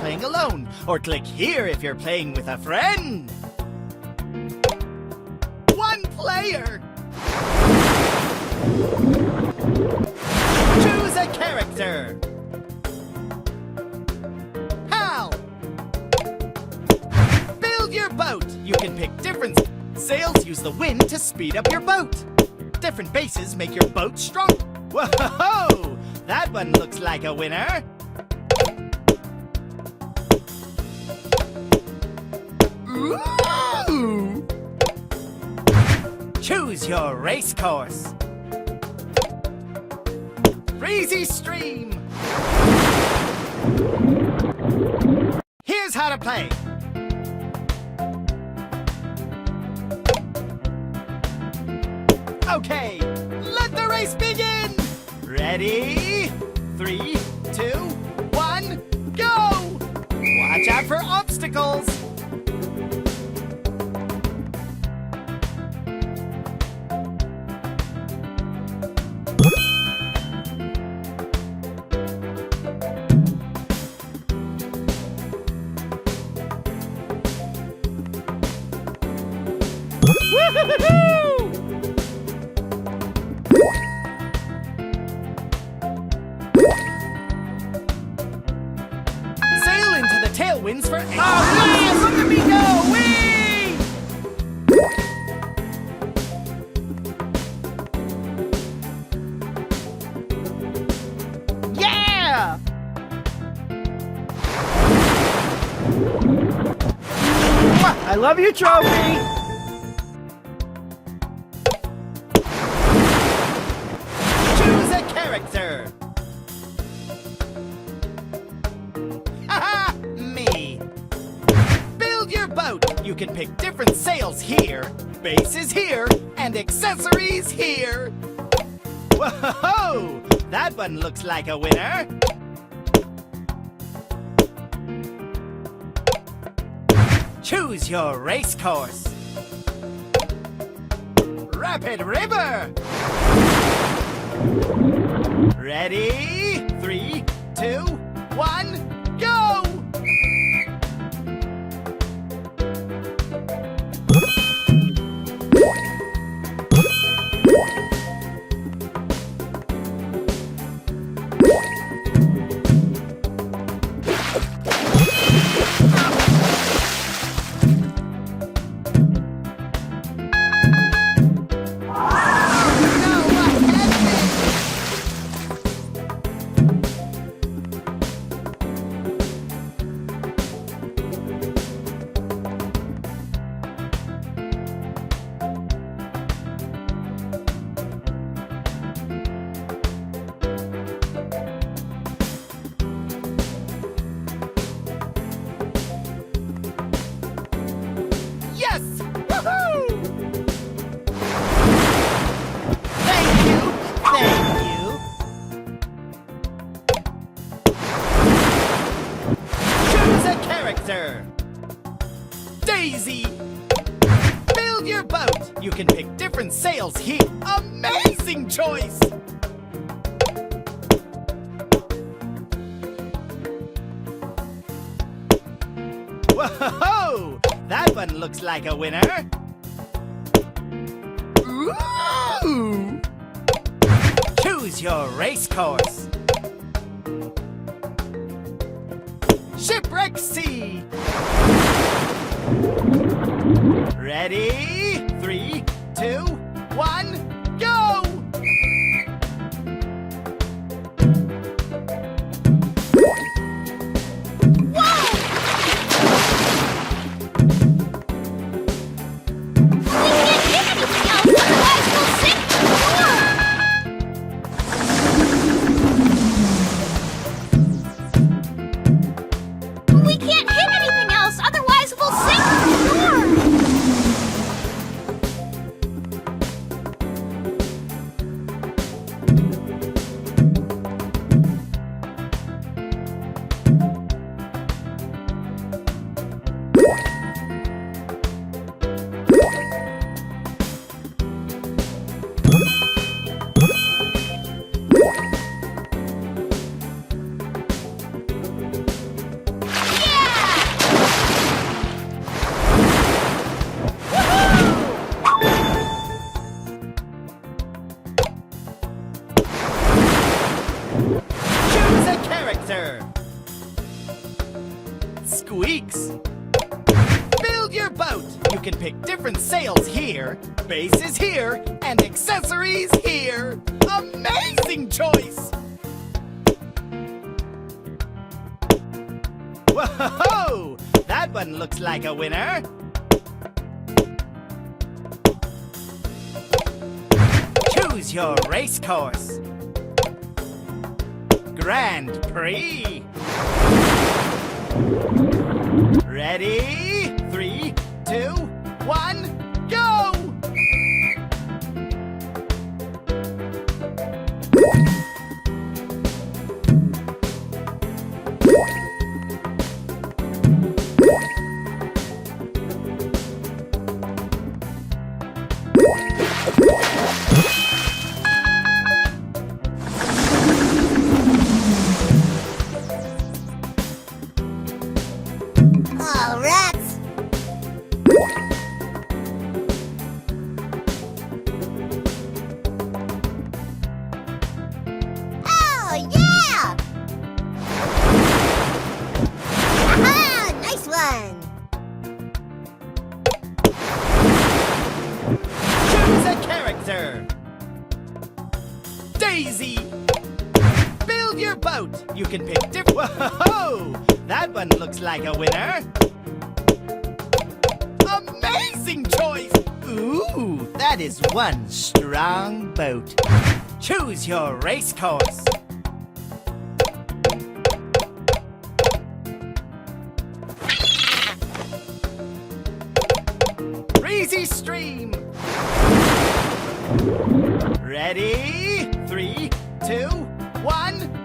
playing alone, or click here if you're playing with a friend. One player. Choose a character. Hal. Build your boat. You can pick different sails. Use the wind to speed up your boat. Different bases make your boat strong. Whoa! That one looks like a winner. Ooh! Choose your race course. Breezy stream. Here's how to play. Okay, let the race begin! Ready? 3, 2, 1, go! Watch out for obstacles! Woo-hoo-hoo-hoo! Sail into the tailwinds for... Oh, yes! Look at me go! Whee! Yeah! I love you, trophy! Choose a character! Haha! Me! Build your boat! You can pick different sails here, bases here, and accessories here! Whoa! That one looks like a winner! Choose your race course! Rapid River! Ready? 3, 2, 1, go! Yes! Woohoo! Thank you! Thank you! Choose a character! Daisy! Build your boat! You can pick different sails here. Amazing choice! Whoa! That one looks like a winner! Ooh! Choose your race course! Shipwreck Sea! Ready? 3, 2, 1, go! character. Squeaks. Build your boat. You can pick different sails here, bases here, and accessories here. Amazing choice! Whoa! That one looks like a winner. Choose your race course. Grand Prix. Ready? 3, 2, 1, go! Oh, rats! Oh, yeah! Aha! Nice one! Choose a character. Daisy. Build your boat. You can pick different. Whoa! That one looks like a winner. Amazing choice! Ooh, that is one strong boat. Choose your race course. Breezy stream. Ready? 3, 2, 1.